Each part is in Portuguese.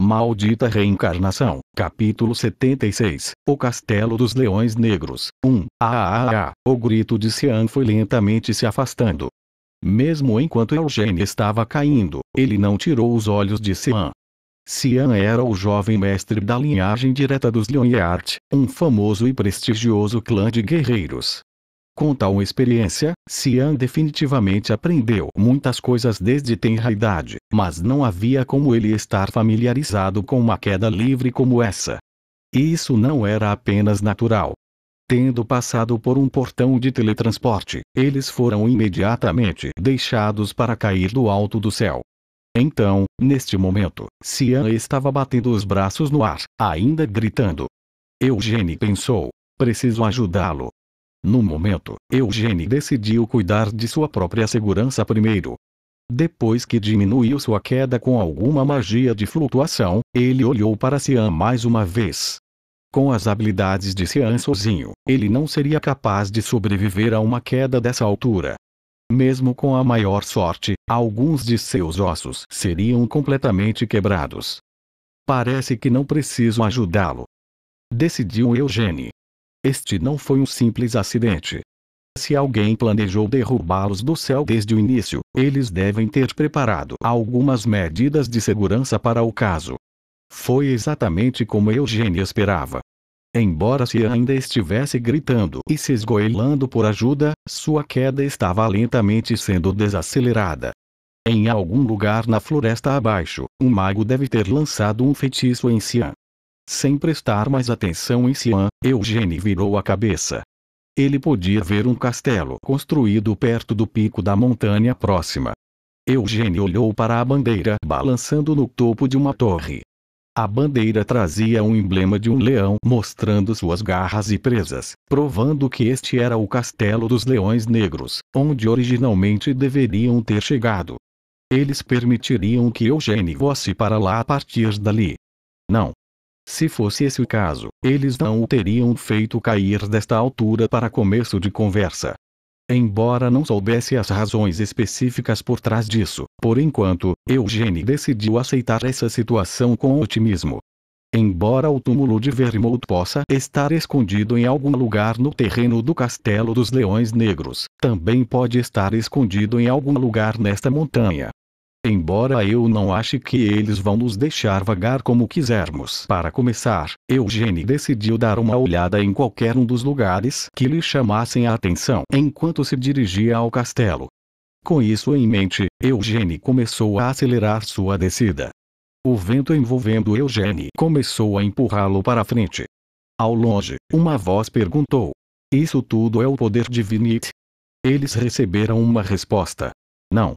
Maldita Reencarnação, capítulo 76, O Castelo dos Leões Negros. O grito de Xian foi lentamente se afastando. Mesmo enquanto Eugênio estava caindo, ele não tirou os olhos de Xian. Xian era o jovem mestre da linhagem direta dos Lionheart, um famoso e prestigioso clã de guerreiros. Com tal experiência, Xian definitivamente aprendeu muitas coisas desde tenra idade, mas não havia como ele estar familiarizado com uma queda livre como essa. E isso não era apenas natural. Tendo passado por um portão de teletransporte, eles foram imediatamente deixados para cair do alto do céu. Então, neste momento, Xian estava batendo os braços no ar, ainda gritando. Eugênio pensou: preciso ajudá-lo. No momento, Eugênio decidiu cuidar de sua própria segurança primeiro. Depois que diminuiu sua queda com alguma magia de flutuação, ele olhou para Xian mais uma vez. Com as habilidades de Xian sozinho, ele não seria capaz de sobreviver a uma queda dessa altura. Mesmo com a maior sorte, alguns de seus ossos seriam completamente quebrados. Parece que não preciso ajudá-lo, decidiu Eugênio. Este não foi um simples acidente. Se alguém planejou derrubá-los do céu desde o início, eles devem ter preparado algumas medidas de segurança para o caso. Foi exatamente como Eugênio esperava. Embora Xian ainda estivesse gritando e se esgoelando por ajuda, sua queda estava lentamente sendo desacelerada. Em algum lugar na floresta abaixo, um mago deve ter lançado um feitiço em Xian. Sem prestar mais atenção em Xian, Eugênio virou a cabeça. Ele podia ver um castelo construído perto do pico da montanha próxima. Eugênio olhou para a bandeira balançando no topo de uma torre. A bandeira trazia um emblema de um leão mostrando suas garras e presas, provando que este era o Castelo dos Leões Negros, onde originalmente deveriam ter chegado. Eles permitiriam que Eugênio voasse para lá a partir dali. Não. Se fosse esse o caso, eles não o teriam feito cair desta altura para começo de conversa. Embora não soubesse as razões específicas por trás disso, por enquanto, Eugênio decidiu aceitar essa situação com otimismo. Embora o túmulo de Vermouth possa estar escondido em algum lugar no terreno do Castelo dos Leões Negros, também pode estar escondido em algum lugar nesta montanha. Embora eu não ache que eles vão nos deixar vagar como quisermos. Para começar, Eugênio decidiu dar uma olhada em qualquer um dos lugares que lhe chamassem a atenção enquanto se dirigia ao castelo. Com isso em mente, Eugênio começou a acelerar sua descida. O vento envolvendo Eugênio começou a empurrá-lo para frente. Ao longe, uma voz perguntou: isso tudo é o poder de Vinit? Eles receberam uma resposta: não.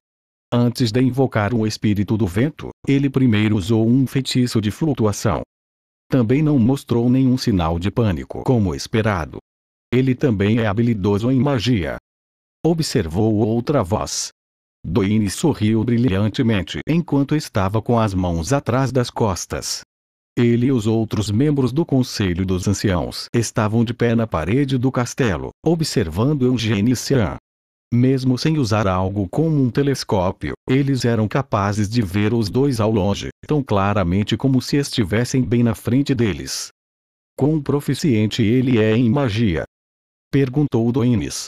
Antes de invocar o espírito do vento, ele primeiro usou um feitiço de flutuação. Também não mostrou nenhum sinal de pânico como esperado. Ele também é habilidoso em magia, observou outra voz. Doine sorriu brilhantemente enquanto estava com as mãos atrás das costas. Ele e os outros membros do Conselho dos Anciãos estavam de pé na parede do castelo, observando Eugênio e Xian. Mesmo sem usar algo como um telescópio, eles eram capazes de ver os dois ao longe, tão claramente como se estivessem bem na frente deles. Quão proficiente ele é em magia? Perguntou Doines.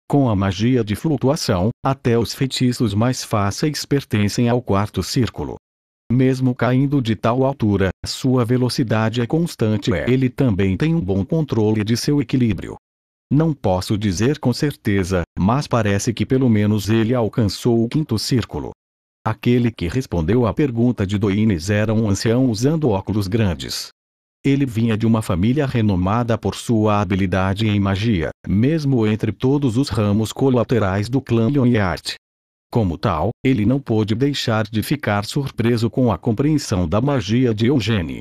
Com a magia de flutuação, até os feitiços mais fáceis pertencem ao quarto círculo. Mesmo caindo de tal altura, sua velocidade é constante e ele também tem um bom controle de seu equilíbrio. Não posso dizer com certeza, mas parece que pelo menos ele alcançou o quinto círculo. Aquele que respondeu à pergunta de Doines era um ancião usando óculos grandes. Ele vinha de uma família renomada por sua habilidade em magia, mesmo entre todos os ramos colaterais do clã Lionheart. Como tal, ele não pôde deixar de ficar surpreso com a compreensão da magia de Eugênio.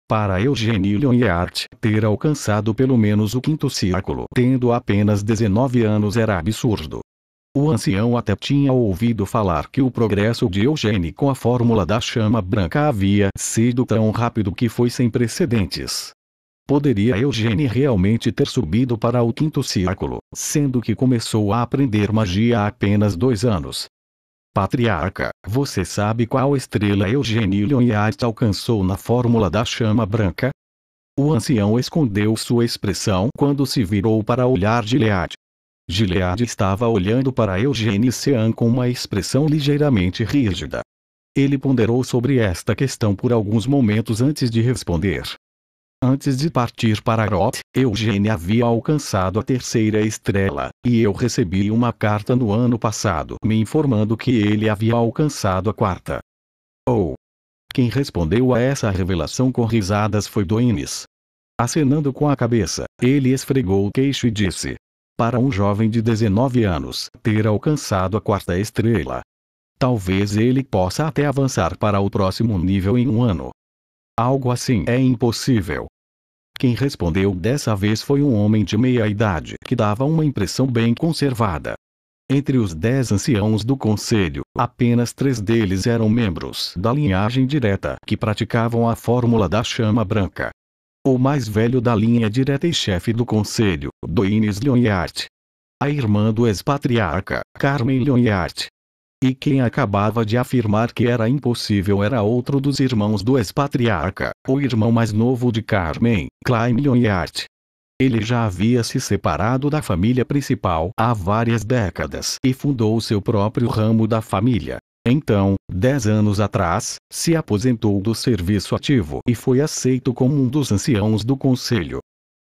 Para Eugênio Lionheart ter alcançado pelo menos o quinto círculo tendo apenas 19 anos era absurdo. O ancião até tinha ouvido falar que o progresso de Eugênio com a fórmula da chama branca havia sido tão rápido que foi sem precedentes. Poderia Eugênio realmente ter subido para o quinto círculo, sendo que começou a aprender magia há apenas 2 anos? Patriarca, você sabe qual estrela Eugênio Leonhardt alcançou na fórmula da chama branca? O ancião escondeu sua expressão quando se virou para olhar Gilead. Gilead estava olhando para Eugênio Sean com uma expressão ligeiramente rígida. Ele ponderou sobre esta questão por alguns momentos antes de responder. Antes de partir para Roth, Eugênio havia alcançado a terceira estrela, e eu recebi uma carta no ano passado me informando que ele havia alcançado a quarta. Oh! Quem respondeu a essa revelação com risadas foi Doines. Acenando com a cabeça, ele esfregou o queixo e disse: para um jovem de 19 anos ter alcançado a quarta estrela. Talvez ele possa até avançar para o próximo nível em um ano. Algo assim é impossível. Quem respondeu dessa vez foi um homem de meia idade que dava uma impressão bem conservada. Entre os 10 anciãos do conselho, apenas 3 deles eram membros da linhagem direta que praticavam a fórmula da chama branca. O mais velho da linha direta e chefe do conselho, Doines Leonhardt. A irmã do ex-patriarca, Carmen Leonhardt. E quem acabava de afirmar que era impossível era outro dos irmãos do ex-patriarca, o irmão mais novo de Carmen, Klein Leonhardt. Ele já havia se separado da família principal há várias décadas e fundou seu próprio ramo da família. Então, 10 anos atrás, se aposentou do serviço ativo e foi aceito como um dos anciãos do conselho.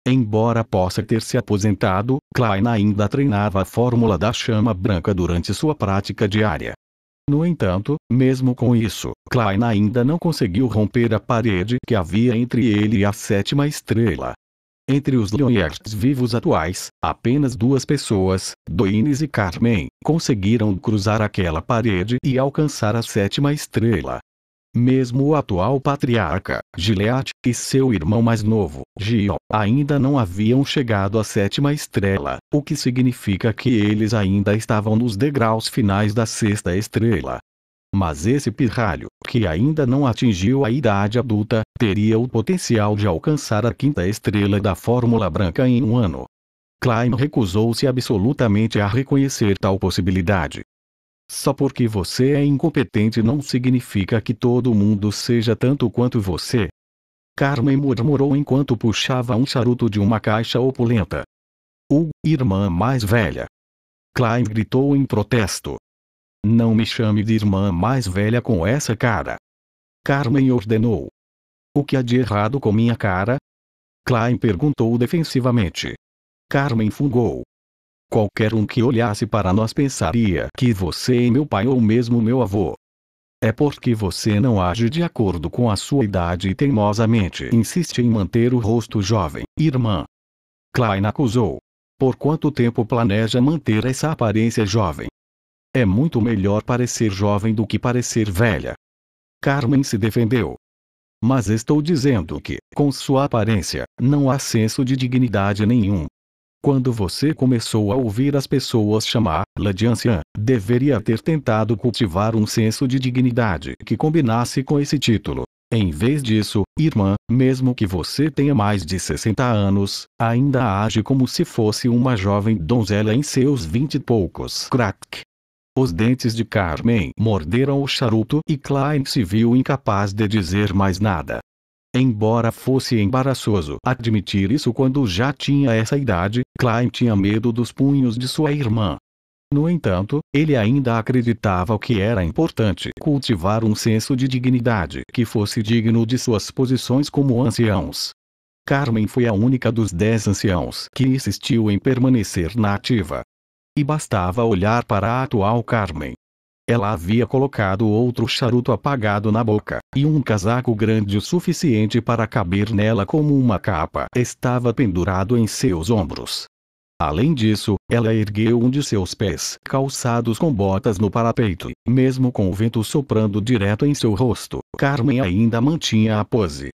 Embora possa ter se aposentado, Klein ainda treinava a fórmula da chama branca durante sua prática diária. No entanto, mesmo com isso, Klein ainda não conseguiu romper a parede que havia entre ele e a sétima estrela. Entre os Leonhardts vivos atuais, apenas 2 pessoas, Doines e Carmen, conseguiram cruzar aquela parede e alcançar a sétima estrela. Mesmo o atual patriarca, Gilead, e seu irmão mais novo, Gil, ainda não haviam chegado à sétima estrela, o que significa que eles ainda estavam nos degraus finais da sexta estrela. Mas esse pirralho, que ainda não atingiu a idade adulta, teria o potencial de alcançar a quinta estrela da fórmula branca em um ano. Klein recusou-se absolutamente a reconhecer tal possibilidade. Só porque você é incompetente não significa que todo mundo seja tanto quanto você. Carmen murmurou enquanto puxava um charuto de uma caixa opulenta. Irmã mais velha. Klein gritou em protesto. Não me chame de irmã mais velha com essa cara. Carmen ordenou. O que há de errado com minha cara? Klein perguntou defensivamente. Carmen fungou. Qualquer um que olhasse para nós pensaria que você é meu pai ou mesmo meu avô. É porque você não age de acordo com a sua idade e teimosamente insiste em manter o rosto jovem, irmã. Klein acusou. Por quanto tempo planeja manter essa aparência jovem? É muito melhor parecer jovem do que parecer velha. Carmen se defendeu. Mas estou dizendo que, com sua aparência, não há senso de dignidade nenhum. Quando você começou a ouvir as pessoas chamá-la de anciã, deveria ter tentado cultivar um senso de dignidade que combinasse com esse título. Em vez disso, irmã, mesmo que você tenha mais de 60 anos, ainda age como se fosse uma jovem donzela em seus 20 e poucos. Crack. Os dentes de Carmen morderam o charuto e Klein se viu incapaz de dizer mais nada. Embora fosse embaraçoso admitir isso quando já tinha essa idade, Klein tinha medo dos punhos de sua irmã. No entanto, ele ainda acreditava que era importante cultivar um senso de dignidade que fosse digno de suas posições como anciãos. Carmen foi a única dos 10 anciãos que insistiu em permanecer na ativa. E bastava olhar para a atual Carmen. Ela havia colocado outro charuto apagado na boca, e um casaco grande o suficiente para caber nela como uma capa estava pendurado em seus ombros. Além disso, ela ergueu um de seus pés calçados com botas no parapeito, e, mesmo com o vento soprando direto em seu rosto, Carmen ainda mantinha a pose.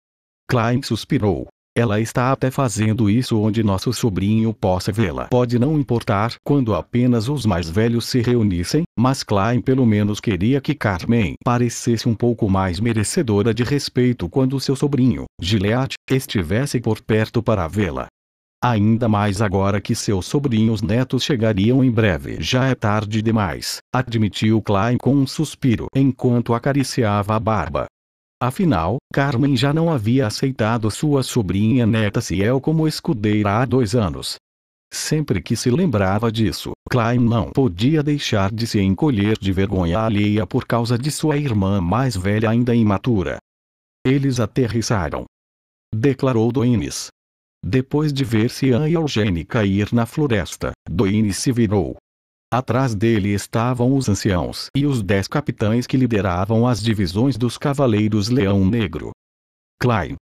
Klein suspirou. Ela está até fazendo isso onde nosso sobrinho possa vê-la. Pode não importar quando apenas os mais velhos se reunissem, mas Klein pelo menos queria que Carmen parecesse um pouco mais merecedora de respeito quando seu sobrinho, Gilead, estivesse por perto para vê-la. Ainda mais agora que seus sobrinhos netos chegariam em breve. Já é tarde demais, admitiu Klein com um suspiro enquanto acariciava a barba. Afinal, Carmen já não havia aceitado sua sobrinha neta Ciel como escudeira há 2 anos. Sempre que se lembrava disso, Klein não podia deixar de se encolher de vergonha alheia por causa de sua irmã mais velha ainda imatura. Eles aterrissaram, declarou Doines. Depois de ver Cian e Eugênie cair na floresta, Doines se virou. Atrás dele estavam os anciãos e os 10 capitães que lideravam as divisões dos Cavaleiros Leão Negro. Klein,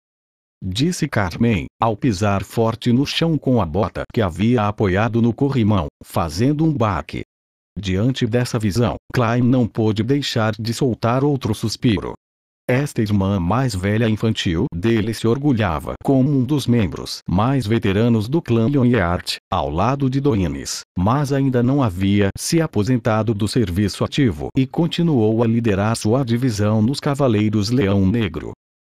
disse Carmen, ao pisar forte no chão com a bota que havia apoiado no corrimão, fazendo um baque. Diante dessa visão, Klein não pôde deixar de soltar outro suspiro. Esta irmã mais velha infantil dele se orgulhava como um dos membros mais veteranos do clã Lyonheart, ao lado de Doines, mas ainda não havia se aposentado do serviço ativo e continuou a liderar sua divisão nos Cavaleiros Leão Negro.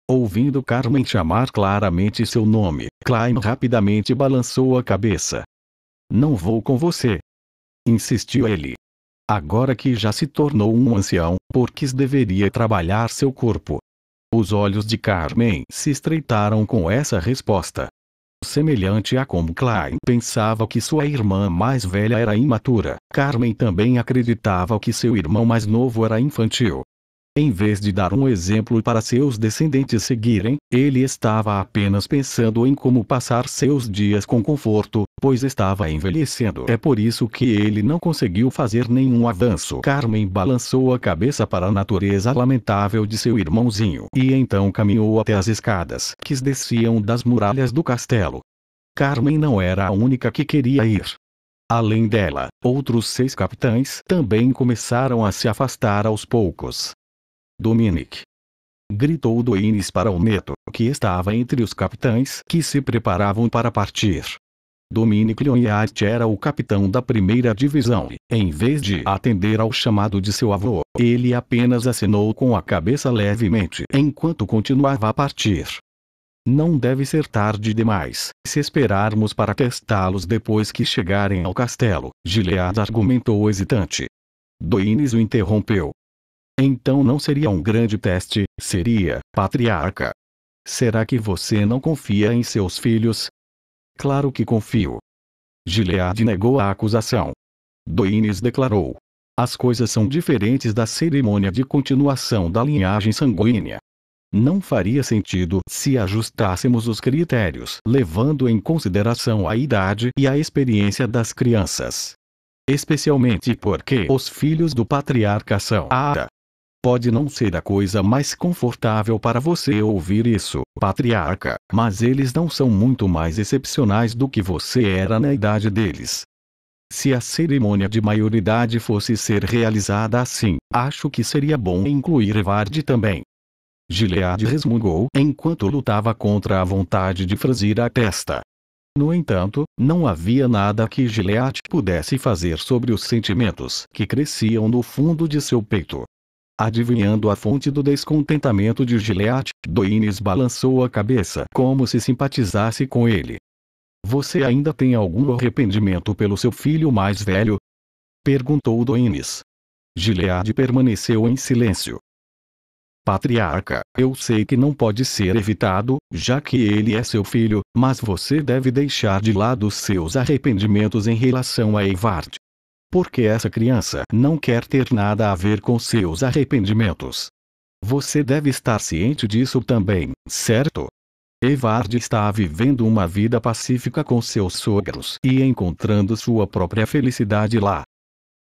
Ouvindo Carmen chamar claramente seu nome, Klein rapidamente balançou a cabeça. Não vou com você, insistiu ele. Agora que já se tornou um ancião, por que deveria trabalhar seu corpo? Os olhos de Carmen se estreitaram com essa resposta. Semelhante a como Klein pensava que sua irmã mais velha era imatura, Carmen também acreditava que seu irmão mais novo era infantil. Em vez de dar um exemplo para seus descendentes seguirem, ele estava apenas pensando em como passar seus dias com conforto, pois estava envelhecendo. É por isso que ele não conseguiu fazer nenhum avanço. Carmen balançou a cabeça para a natureza lamentável de seu irmãozinho e então caminhou até as escadas que desciam das muralhas do castelo. Carmen não era a única que queria ir. Além dela, outros 6 capitães também começaram a se afastar aos poucos. Dominic! Gritou Doines para o neto, que estava entre os capitães que se preparavam para partir. Dominic Lyonheart era o capitão da primeira divisão e, em vez de atender ao chamado de seu avô, ele apenas acenou com a cabeça levemente enquanto continuava a partir. Não deve ser tarde demais, se esperarmos para testá-los depois que chegarem ao castelo, Gilead argumentou hesitante. Doines o interrompeu. Então não seria um grande teste, seria, patriarca. Será que você não confia em seus filhos? Claro que confio. Gilead negou a acusação. Doines declarou. As coisas são diferentes da cerimônia de continuação da linhagem sanguínea. Não faria sentido se ajustássemos os critérios levando em consideração a idade e a experiência das crianças. Especialmente porque os filhos do patriarca são Pode não ser a coisa mais confortável para você ouvir isso, patriarca, mas eles não são muito mais excepcionais do que você era na idade deles. Se a cerimônia de maioridade fosse ser realizada assim, acho que seria bom incluir Evard também. Gilead resmungou enquanto lutava contra a vontade de franzir a testa. No entanto, não havia nada que Gilead pudesse fazer sobre os sentimentos que cresciam no fundo de seu peito. Adivinhando a fonte do descontentamento de Gilead, Doines balançou a cabeça como se simpatizasse com ele. Você ainda tem algum arrependimento pelo seu filho mais velho? Perguntou Doines. Gilead permaneceu em silêncio. Patriarca, eu sei que não pode ser evitado, já que ele é seu filho, mas você deve deixar de lado seus arrependimentos em relação a Evard. Porque essa criança não quer ter nada a ver com seus arrependimentos. Você deve estar ciente disso também, certo? Evard está vivendo uma vida pacífica com seus sogros e encontrando sua própria felicidade lá.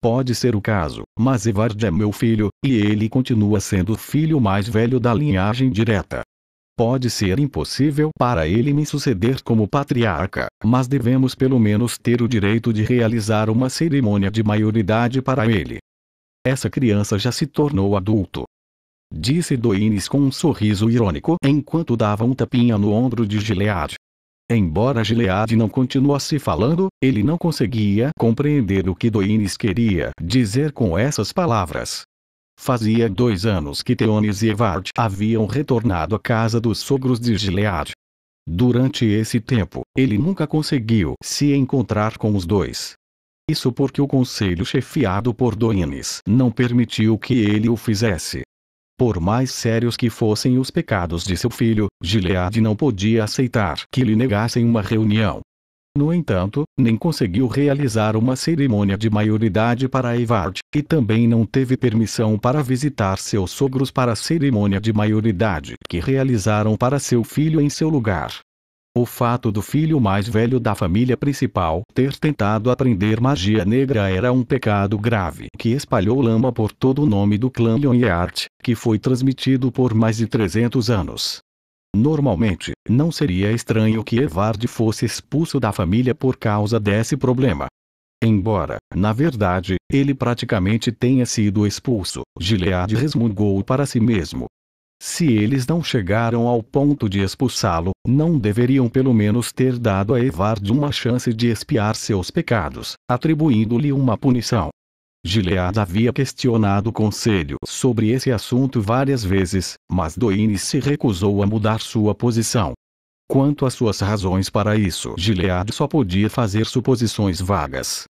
Pode ser o caso, mas Evard é meu filho, e ele continua sendo o filho mais velho da linhagem direta. Pode ser impossível para ele me suceder como patriarca, mas devemos pelo menos ter o direito de realizar uma cerimônia de maioridade para ele. Essa criança já se tornou adulto. Disse Doines com um sorriso irônico enquanto dava um tapinha no ombro de Gilead. Embora Gilead não continuasse falando, ele não conseguia compreender o que Doines queria dizer com essas palavras. Fazia 2 anos que Theonis e Evard haviam retornado à casa dos sogros de Gilead. Durante esse tempo, ele nunca conseguiu se encontrar com os dois. Isso porque o conselho chefiado por Doines não permitiu que ele o fizesse. Por mais sérios que fossem os pecados de seu filho, Gilead não podia aceitar que lhe negassem uma reunião. No entanto, nem conseguiu realizar uma cerimônia de maioridade para Evard, e também não teve permissão para visitar seus sogros para a cerimônia de maioridade que realizaram para seu filho em seu lugar. O fato do filho mais velho da família principal ter tentado aprender magia negra era um pecado grave que espalhou lama por todo o nome do clã Lyonheart, que foi transmitido por mais de 300 anos. Normalmente, não seria estranho que Evard fosse expulso da família por causa desse problema. Embora, na verdade, ele praticamente tenha sido expulso, Gilead resmungou para si mesmo. Se eles não chegaram ao ponto de expulsá-lo, não deveriam pelo menos ter dado a Evard uma chance de expiar seus pecados, atribuindo-lhe uma punição. Gilead havia questionado o conselho sobre esse assunto várias vezes, mas Doines se recusou a mudar sua posição. Quanto às suas razões para isso, Gilead só podia fazer suposições vagas.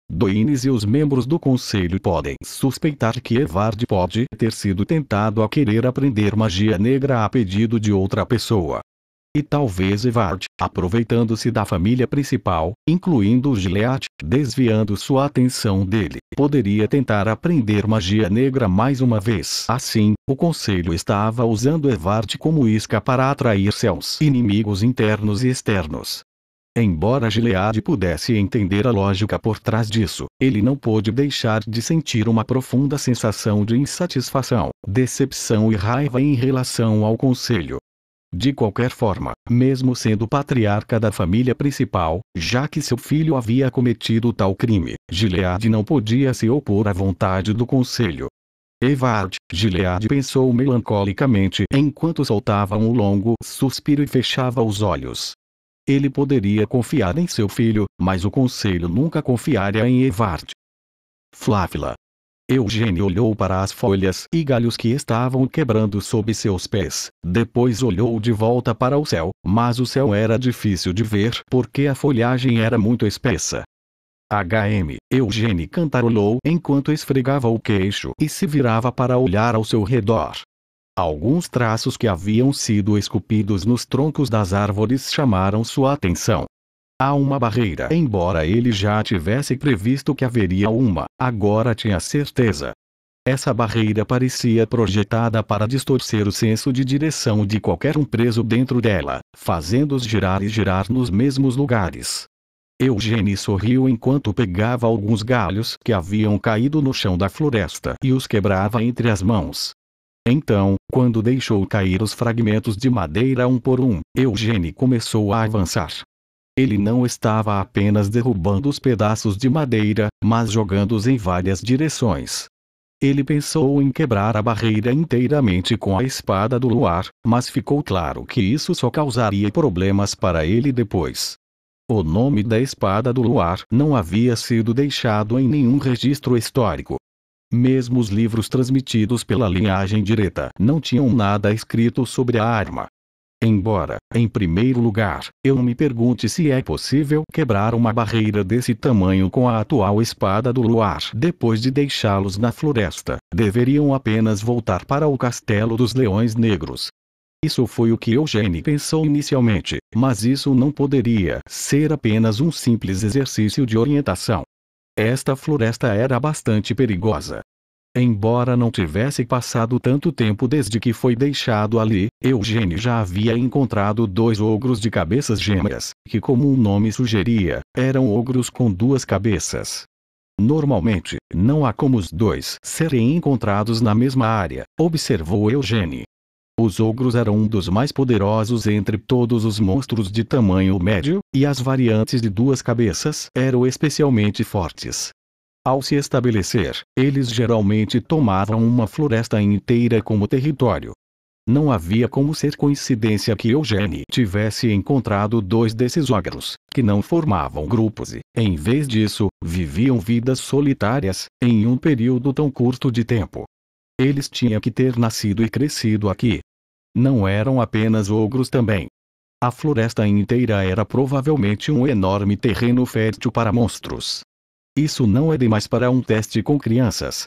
Doines e os membros do conselho podem suspeitar que Evard pode ter sido tentado a querer aprender magia negra a pedido de outra pessoa. E talvez Evard, aproveitando-se da família principal, incluindo Gilead, desviando sua atenção dele, poderia tentar aprender magia negra mais uma vez. Assim, o conselho estava usando Evard como isca para atrair seus inimigos internos e externos. Embora Gilead pudesse entender a lógica por trás disso, ele não pôde deixar de sentir uma profunda sensação de insatisfação, decepção e raiva em relação ao conselho. De qualquer forma, mesmo sendo patriarca da família principal, já que seu filho havia cometido tal crime, Gilead não podia se opor à vontade do conselho. Evard, Gilead pensou melancolicamente enquanto soltava um longo suspiro e fechava os olhos. Ele poderia confiar em seu filho, mas o conselho nunca confiaria em Evard. Flávila. Eugênio olhou para as folhas e galhos que estavam quebrando sob seus pés, depois olhou de volta para o céu, mas o céu era difícil de ver porque a folhagem era muito espessa. Eugênio cantarolou enquanto esfregava o queixo e se virava para olhar ao seu redor. Alguns traços que haviam sido esculpidos nos troncos das árvores chamaram sua atenção. Há uma barreira. Embora ele já tivesse previsto que haveria uma, agora tinha certeza. Essa barreira parecia projetada para distorcer o senso de direção de qualquer um preso dentro dela, fazendo-os girar e girar nos mesmos lugares. Eugênio sorriu enquanto pegava alguns galhos que haviam caído no chão da floresta e os quebrava entre as mãos. Então, quando deixou cair os fragmentos de madeira um por um, Eugênio começou a avançar. Ele não estava apenas derrubando os pedaços de madeira, mas jogando-os em várias direções. Ele pensou em quebrar a barreira inteiramente com a espada do luar, mas ficou claro que isso só causaria problemas para ele depois. O nome da espada do luar não havia sido deixado em nenhum registro histórico. Mesmo os livros transmitidos pela linhagem direta não tinham nada escrito sobre a arma. Embora, em primeiro lugar, eu me pergunte se é possível quebrar uma barreira desse tamanho com a atual espada do luar. Depois de deixá-los na floresta, deveriam apenas voltar para o Castelo dos Leões Negros. Isso foi o que Eugênio pensou inicialmente, mas isso não poderia ser apenas um simples exercício de orientação. Esta floresta era bastante perigosa. Embora não tivesse passado tanto tempo desde que foi deixado ali, Eugênio já havia encontrado 2 ogros de cabeças gêmeas, que como o nome sugeria, eram ogros com 2 cabeças. Normalmente, não há como os 2 serem encontrados na mesma área, observou Eugênio. Os ogros eram um dos mais poderosos entre todos os monstros de tamanho médio, e as variantes de 2 cabeças eram especialmente fortes. Ao se estabelecer, eles geralmente tomavam uma floresta inteira como território. Não havia como ser coincidência que Eugênio tivesse encontrado 2 desses ogros, que não formavam grupos e, em vez disso, viviam vidas solitárias, em um período tão curto de tempo. Eles tinham que ter nascido e crescido aqui. Não eram apenas ogros também. A floresta inteira era provavelmente um enorme terreno fértil para monstros. Isso não é demais para um teste com crianças?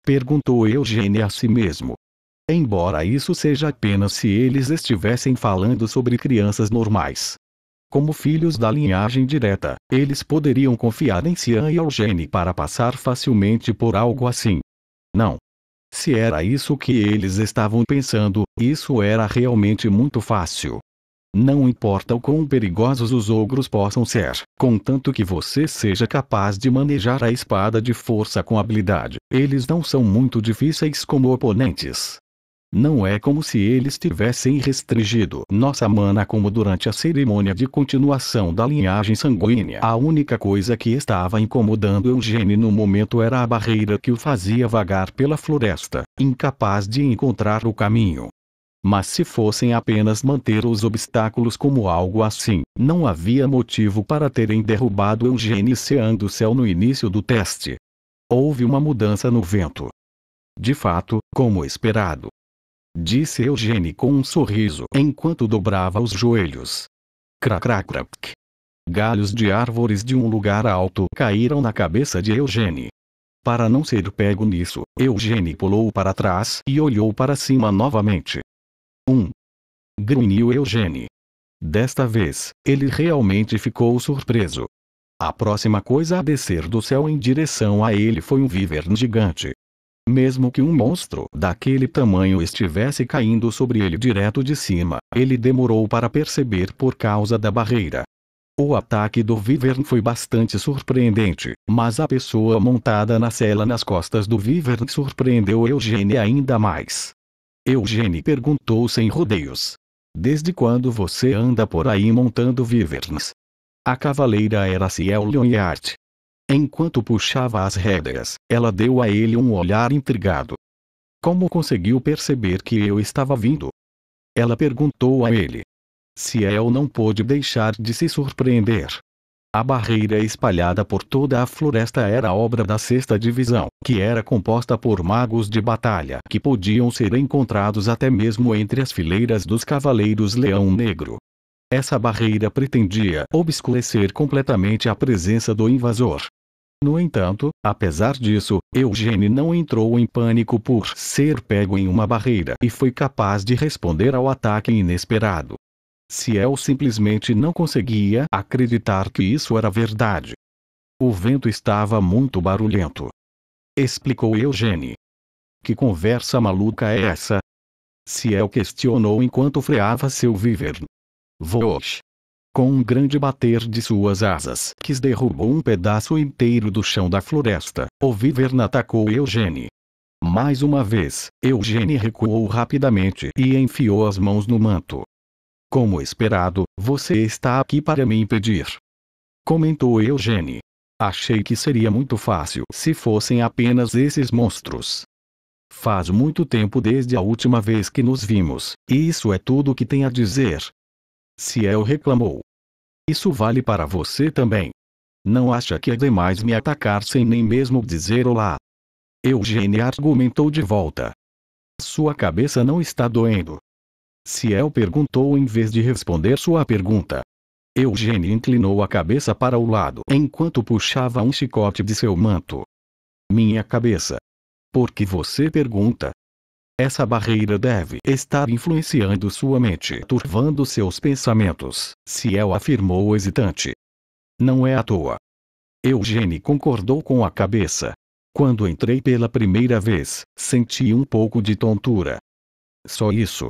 Perguntou Eugênie a si mesmo. Embora isso seja apenas se eles estivessem falando sobre crianças normais. Como filhos da linhagem direta, eles poderiam confiar em Cian e Eugênie para passar facilmente por algo assim. Não. Se era isso que eles estavam pensando, isso era realmente muito fácil. Não importa o quão perigosos os ogros possam ser, contanto que você seja capaz de manejar a espada de força com habilidade, eles não são muito difíceis como oponentes. Não é como se eles tivessem restringido nossa mana como durante a cerimônia de continuação da linhagem sanguínea. A única coisa que estava incomodando Eugênie no momento era a barreira que o fazia vagar pela floresta, incapaz de encontrar o caminho. Mas se fossem apenas manter os obstáculos como algo assim, não havia motivo para terem derrubado Eugênie Cian do céu no início do teste. Houve uma mudança no vento. De fato, como esperado. Disse Eugênie com um sorriso enquanto dobrava os joelhos. Crac crac crac. Galhos de árvores de um lugar alto caíram na cabeça de Eugênie. Para não ser pego nisso, Eugênie pulou para trás e olhou para cima novamente. Grunhiu Eugênie. Desta vez, ele realmente ficou surpreso. A próxima coisa a descer do céu em direção a ele foi um wyvern gigante. Mesmo que um monstro daquele tamanho estivesse caindo sobre ele direto de cima, ele demorou para perceber por causa da barreira. O ataque do wyvern foi bastante surpreendente, mas a pessoa montada na sela nas costas do wyvern surpreendeu Eugênie ainda mais. Eugênie perguntou sem rodeios. Desde quando você anda por aí montando wyverns? A cavaleira era Ciel Lyonheart. Enquanto puxava as rédeas, ela deu a ele um olhar intrigado. Como conseguiu perceber que eu estava vindo? Ela perguntou a ele. Ciel não pôde deixar de se surpreender. A barreira espalhada por toda a floresta era obra da Sexta Divisão, que era composta por magos de batalha que podiam ser encontrados até mesmo entre as fileiras dos Cavaleiros Leão Negro. Essa barreira pretendia obscurecer completamente a presença do invasor. No entanto, apesar disso, Eugênie não entrou em pânico por ser pego em uma barreira e foi capaz de responder ao ataque inesperado. Ciel simplesmente não conseguia acreditar que isso era verdade. O vento estava muito barulhento. Explicou Eugênie. Que conversa maluca é essa? Ciel questionou enquanto freava seu wyvern. Vosh! Com um grande bater de suas asas, que derrubou um pedaço inteiro do chão da floresta, o wyvern atacou Eugênie. Mais uma vez, Eugênie recuou rapidamente e enfiou as mãos no manto. Como esperado, você está aqui para me impedir. Comentou Eugênie. Achei que seria muito fácil se fossem apenas esses monstros. Faz muito tempo desde a última vez que nos vimos, e isso é tudo o que tem a dizer. Ciel reclamou. Isso vale para você também. Não acha que é demais me atacar sem nem mesmo dizer olá? Eugênie argumentou de volta. Sua cabeça não está doendo? Ciel perguntou em vez de responder sua pergunta. Eugênie inclinou a cabeça para o lado enquanto puxava um chicote de seu manto. Minha cabeça. Por que você pergunta? Essa barreira deve estar influenciando sua mente, turvando seus pensamentos, Ciel afirmou hesitante. Não é à toa. Eugênie concordou com a cabeça. Quando entrei pela primeira vez, senti um pouco de tontura. Só isso?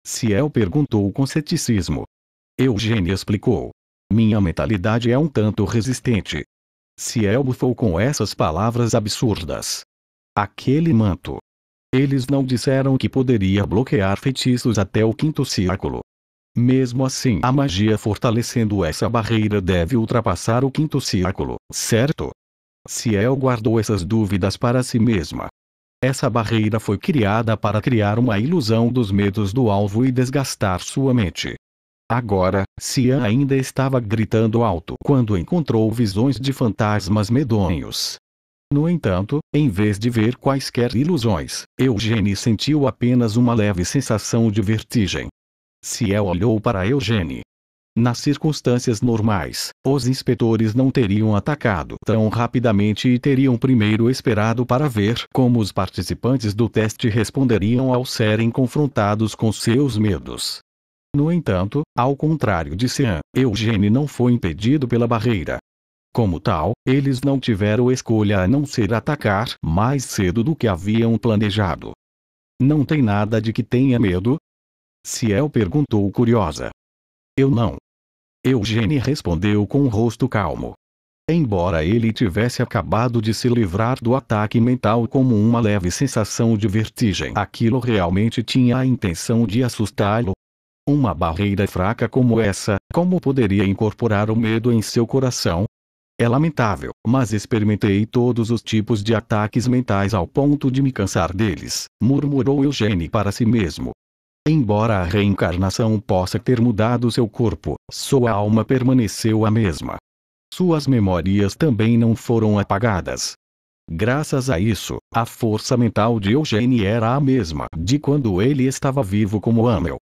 Ciel perguntou com ceticismo. Eugênie explicou. Minha mentalidade é um tanto resistente. Ciel bufou com essas palavras absurdas. Aquele manto. Eles não disseram que poderia bloquear feitiços até o quinto círculo. Mesmo assim, a magia fortalecendo essa barreira deve ultrapassar o quinto círculo, certo? Ciel guardou essas dúvidas para si mesma. Essa barreira foi criada para criar uma ilusão dos medos do alvo e desgastar sua mente. Agora, Cian ainda estava gritando alto quando encontrou visões de fantasmas medonhos. No entanto, em vez de ver quaisquer ilusões, Eugênie sentiu apenas uma leve sensação de vertigem. Ciel olhou para Eugênie. Nas circunstâncias normais, os inspetores não teriam atacado tão rapidamente e teriam primeiro esperado para ver como os participantes do teste responderiam ao serem confrontados com seus medos. No entanto, ao contrário de Sean, Eugênie não foi impedido pela barreira. Como tal, eles não tiveram escolha a não ser atacar mais cedo do que haviam planejado. Não tem nada de que tenha medo? Ciel perguntou curiosa. Eu não. Eugênie respondeu com um rosto calmo. Embora ele tivesse acabado de se livrar do ataque mental como uma leve sensação de vertigem, aquilo realmente tinha a intenção de assustá-lo. Uma barreira fraca como essa, como poderia incorporar o medo em seu coração? É lamentável, mas experimentei todos os tipos de ataques mentais ao ponto de me cansar deles, murmurou Eugênie para si mesmo. Embora a reencarnação possa ter mudado seu corpo, sua alma permaneceu a mesma. Suas memórias também não foram apagadas. Graças a isso, a força mental de Eugênie era a mesma de quando ele estava vivo como Amel.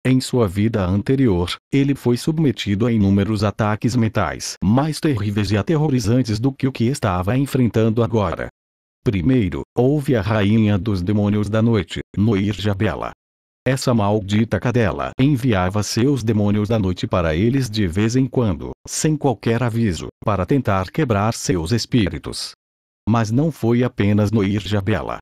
Em sua vida anterior, ele foi submetido a inúmeros ataques mentais mais terríveis e aterrorizantes do que o que estava enfrentando agora. Primeiro, houve a rainha dos demônios da noite, Noirjabela. Essa maldita cadela enviava seus demônios da noite para eles de vez em quando, sem qualquer aviso, para tentar quebrar seus espíritos. Mas não foi apenas Noirjabela.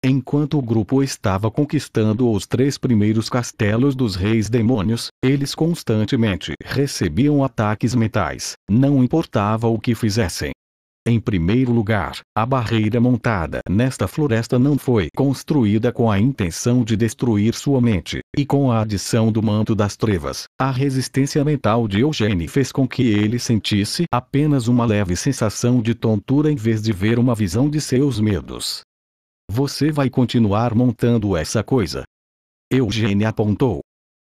Enquanto o grupo estava conquistando os 3 primeiros castelos dos reis demônios, eles constantemente recebiam ataques mentais, não importava o que fizessem. Em primeiro lugar, a barreira montada nesta floresta não foi construída com a intenção de destruir sua mente, e com a adição do manto das trevas, a resistência mental de Eugênie fez com que ele sentisse apenas uma leve sensação de tontura em vez de ver uma visão de seus medos. Você vai continuar montando essa coisa? Eugênie apontou.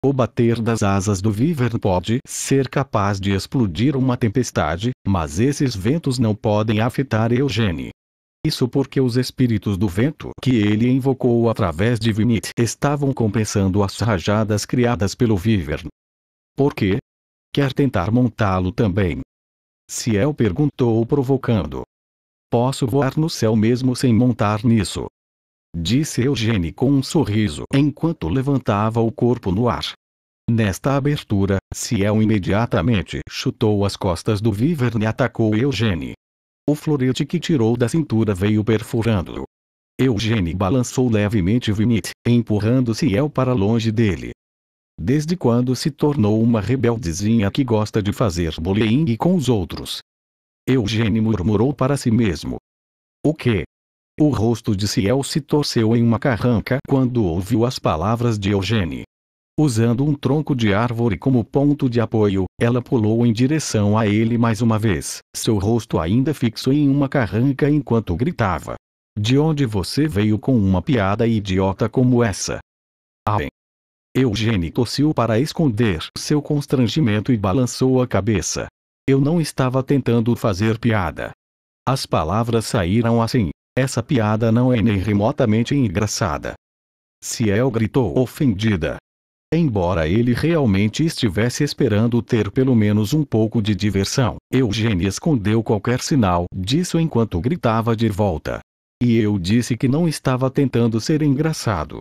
O bater das asas do Wyvern pode ser capaz de explodir uma tempestade, mas esses ventos não podem afetar Eugênie. Isso porque os espíritos do vento que ele invocou através de Vinit estavam compensando as rajadas criadas pelo Wyvern. Por quê? Quer tentar montá-lo também? Ciel perguntou provocando. Posso voar no céu mesmo sem montar nisso, disse Eugênie com um sorriso enquanto levantava o corpo no ar. Nesta abertura, Ciel imediatamente chutou as costas do Wyvern e atacou Eugênie. O florete que tirou da cintura veio perfurando-o. Eugênie balançou levemente Vinit, empurrando Ciel para longe dele. Desde quando se tornou uma rebeldezinha que gosta de fazer bullying com os outros? Eugênie murmurou para si mesmo. O quê? O rosto de Ciel se torceu em uma carranca quando ouviu as palavras de Eugênie. Usando um tronco de árvore como ponto de apoio, ela pulou em direção a ele mais uma vez, seu rosto ainda fixo em uma carranca enquanto gritava. De onde você veio com uma piada idiota como essa? Ah! Eugênie tossiu para esconder seu constrangimento e balançou a cabeça. Eu não estava tentando fazer piada. As palavras saíram assim. Essa piada não é nem remotamente engraçada. Ciel gritou ofendida. Embora ele realmente estivesse esperando ter pelo menos um pouco de diversão, Eugênie escondeu qualquer sinal disso enquanto gritava de volta. E eu disse que não estava tentando ser engraçado.